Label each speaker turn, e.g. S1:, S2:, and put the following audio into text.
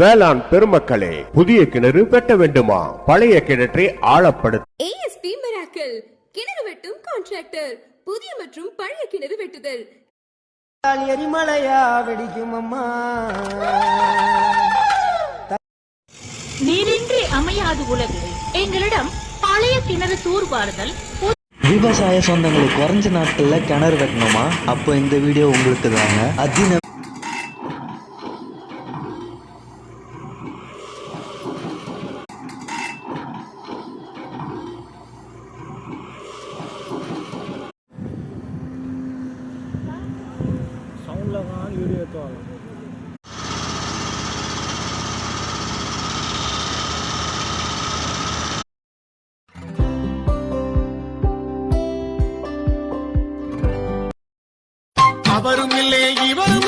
S1: வேளாண் பெருமக்களே, புதிய கிணறு வெட்ட வேண்டுமா? பழைய கிணற்றை ஆழப்படுத்த
S2: ஏஎஸ்பி மிராக்கிள் கிணறு வெட்டும் கான்ட்ராக்டர், புதிய மற்றும் பழைய கிணறு வெட்டுதல்.
S3: எரிமலையா வெடிக்கும் அம்மா,
S4: நீரின்றி அமையாது உலகு. எங்களிடம் பழைய கிணறு தூர்வாறுதல்.
S5: விவசாய சொந்தங்களுக்கு குறைஞ்ச நாட்கள்ல கிணறு வெட்டணுமா? அப்போ இந்த வீடியோ உங்களுக்கு தாங்க.
S6: அவரும் இல்லை இவரும்